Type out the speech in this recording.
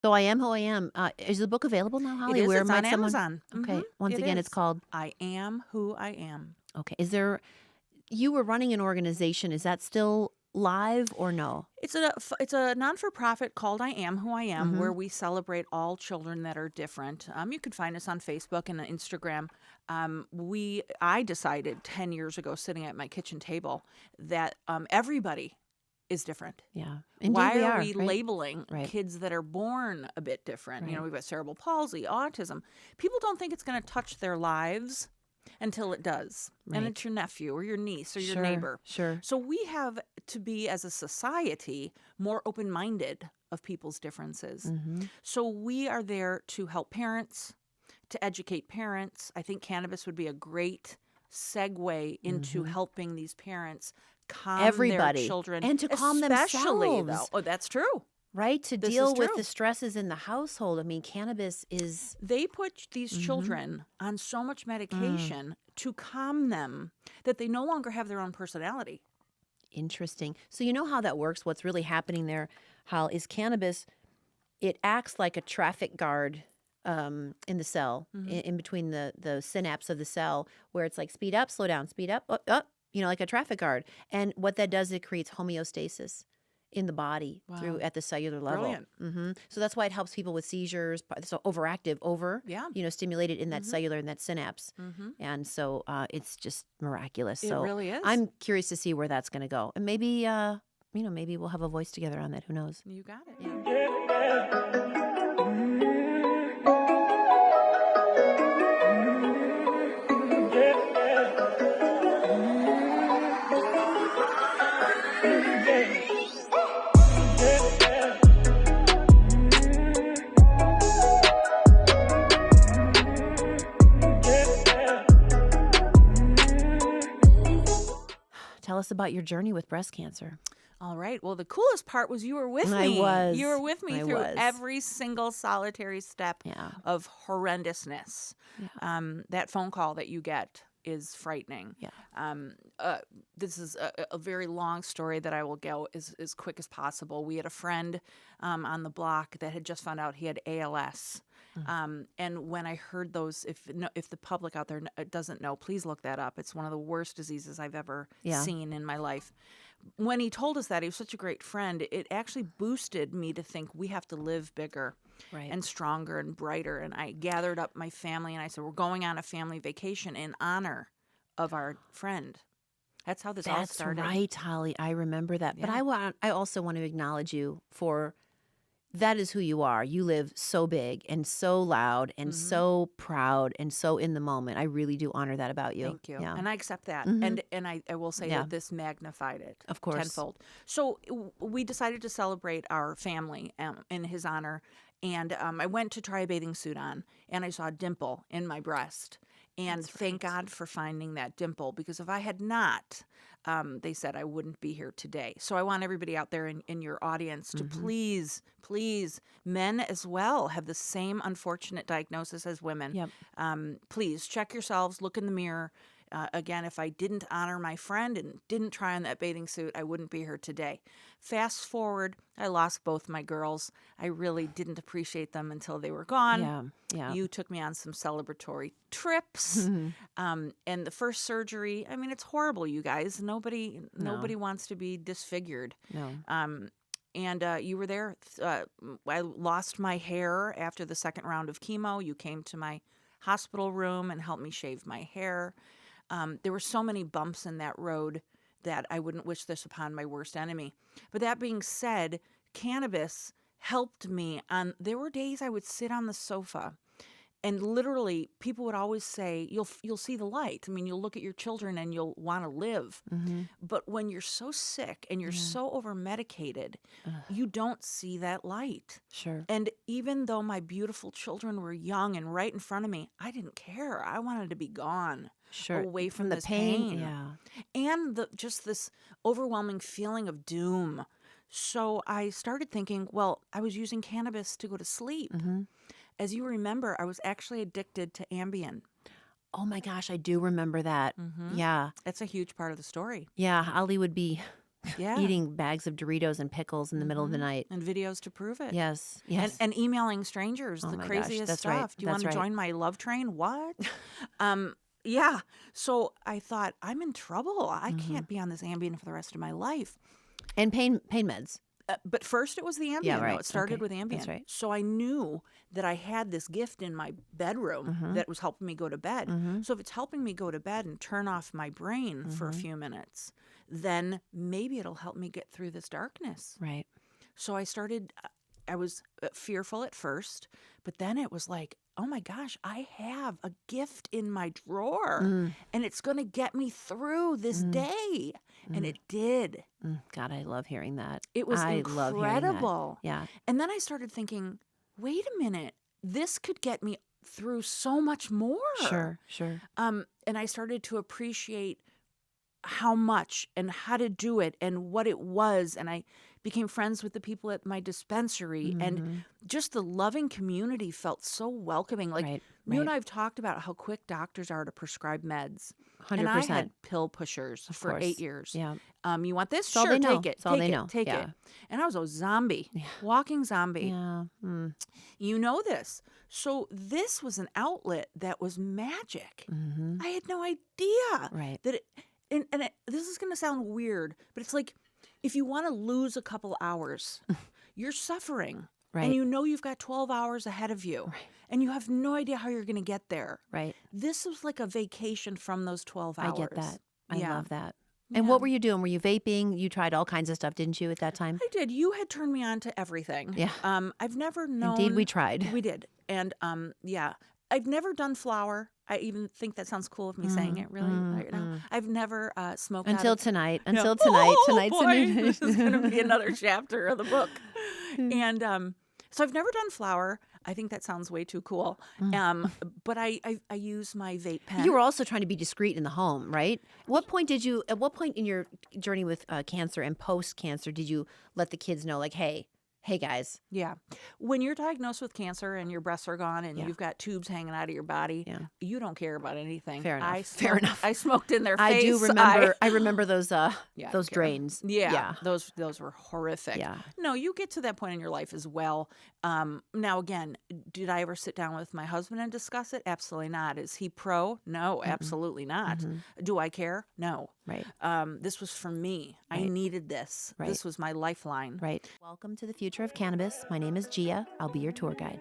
So I Am Who I Am. Is the book available now, It Holly? is. Where It's on might someone? Amazon. Okay. Once It again, it's is. called. I Am Who I Am. Okay. Is there? You were running an organization. Is that still live or no? It's a non-for-profit called I Am Who I Am, Mm-hmm. where we celebrate all children that are different. You can find us on Facebook and Instagram. I decided 10 years ago, sitting at my kitchen table, that everybody is different. Yeah. Indeed, Why we are are. we Right. labeling Right. kids that are born a bit different? Right. We've got cerebral palsy, autism. People don't think it's going to touch their lives until it does. And Right. it's your nephew or your niece or your Sure. neighbor. Sure. So we have to be, as a society, more open minded of people's differences. Mm-hmm. So we are there to help parents, to educate parents. I think cannabis would be a great segue into Mm-hmm. helping these parents calm their Everybody, children, and to calm especially though. themselves. Oh, that's true. Right? To This is deal with true. the stresses in the household. I mean, cannabis is. They put these Mm-hmm. children on so much Mm. medication to calm them that they no longer have their own personality. Interesting. So you know how that works? What's really happening there, Hal, is cannabis, it acts like a traffic guard in the cell, in between the synapse of the cell, where it's like speed up, slow down, speed up, up, like a traffic guard. And what that does, it creates homeostasis in the body through Wow. at the cellular level. Brilliant. So that's why it helps people with seizures. So overactive, Yeah. stimulated in that cellular and that synapse. And so it's just miraculous. It So really is. I'm curious to see where that's going to go. And maybe, maybe we'll have a voice together on that. Who knows? You got it. Yeah. Tell us about your journey with breast cancer. All right. Well, the coolest part was you were with I me. was. You were with me I through was. every single solitary step Yeah. of horrendousness. That phone call that you get is frightening. Yeah. This is a very long story that I will go as quick as possible. We had a friend on the block that had just found out he had ALS. And when I heard those, if the public out there doesn't know, please look that up. It's one of the worst diseases I've ever Yeah. seen in my life. When he told us that, he was such a great friend, it actually boosted me to think we have to live bigger Right. and stronger and brighter. And I gathered up my family and I said, we're going on a family vacation in honor of our friend. That's how this all That's started. right, Holly. I remember that. But Yeah. I also want to acknowledge you for that is who you are. You live so big and so loud and so proud and so in the moment. I really do honor that about you. Thank you. Yeah. And I accept that. Mhm. And I will say Yeah. that this magnified it Of course. tenfold. So we decided to celebrate our family in his honor. And I went to try a bathing suit on, and I saw a dimple in my breast. And thank God for finding that dimple, because if I had not, they said I wouldn't be here today. So I want everybody out there in your audience to please, men as well have the same unfortunate diagnosis as women. Yep. Please check yourselves, look in the mirror. Again, if I didn't honor my friend and didn't try on that bathing suit, I wouldn't be here today. Fast forward, I lost both my girls. I really didn't appreciate them until they were gone. Yeah. Yeah. You took me on some celebratory trips. And the first surgery, I mean, it's horrible, you guys. Nobody wants to be disfigured. No. And you were there. I lost my hair after the second round of chemo. You came to my hospital room and helped me shave my hair. There were so many bumps in that road that I wouldn't wish this upon my worst enemy. But that being said, cannabis helped me. There were days I would sit on the sofa, and literally people would always say, "You'll see the light." I mean, you'll look at your children and you'll want to live. But when you're so sick and you're so over medicated, you don't see that light. Sure. And even though my beautiful children were young and right in front of me, I didn't care. I wanted to be gone. Sure. Away from the this pain. pain. Yeah. And just this overwhelming feeling of doom. So I started thinking, well, I was using cannabis to go to sleep. As you remember, I was actually addicted to Ambien. Oh my gosh, I do remember that. Yeah. That's a huge part of the story. Yeah. Holly would be Yeah. eating bags of Doritos and pickles in the middle of the night. And videos to prove it. Yes, yes. And emailing strangers Oh the my gosh, craziest that's stuff. right, Do you that's want to right. join my love train? What? Yeah. So I thought, I'm in trouble. I can't be on this Ambien for the rest of my life. And pain meds. But first it was the Ambien. Yeah, though. right. It started Okay, with Ambien. that's right. So I knew that I had this gift in my bedroom that was helping me go to bed. So if it's helping me go to bed and turn off my brain for a few minutes, then maybe it'll help me get through this darkness. Right. So I was fearful at first, but then it was like, oh my gosh, I have a gift in my drawer and it's going to get me through this day. And it did. God, I love hearing that. It was I love hearing that. incredible. Yeah. And then I started thinking, wait a minute, this could get me through so much more. Sure. And I started to appreciate how much and how to do it and what it was. And I became friends with the people at my dispensary. And just the loving community felt so welcoming. Like Right, you and right. I have talked about how quick doctors are to prescribe meds. 100%. And I had pill pushers for course. 8 years. Yeah. You want this? It's all Sure, they know. take it. It's all Take they it. know. Take Yeah. it. And I was a zombie, walking zombie. Yeah. You know this. So this was an outlet that was magic. I had no idea Right. that this is going to sound weird, but it's like if you want to lose a couple hours, you're suffering. Right. And you know you've got 12 hours ahead of you. Right. And you have no idea how you're going to get there. Right. This was like a vacation from those 12 hours. I get that. I Yeah. love that. And what were you doing? Were you vaping? You tried all kinds of stuff, didn't you, at that time? I did. You had turned me on to everything. Yeah. I've never known. Indeed, we tried. We did. And yeah, I've never done flower. I even think that sounds cool of me saying it. Really, right now. I've never smoked Until out of, tonight. No. Until tonight. Oh, Tonight's boy, a new day. this is going to be another chapter of the book. And so I've never done flower. I think that sounds way too cool. But I use my vape pen. You were also trying to be discreet in the home, right? At what point in your journey with cancer and post-cancer did you let the kids know, like, hey guys? Yeah. When you're diagnosed with cancer and your breasts are gone and Yeah. you've got tubes hanging out of your body, Yeah. you don't care about anything. Fair enough. Fair enough. I smoked in their face. I do remember. I remember those Yeah, I don't care. drains. Yeah, those were horrific. Yeah. No, you get to that point in your life as well. Now, again, did I ever sit down with my husband and discuss it? Absolutely not. Is he pro? No, absolutely not. Do I care? No. Right. This was for me. I Right. needed this. Right. This was my lifeline. Right. Welcome to the future of cannabis. My name is Gia. I'll be your tour guide.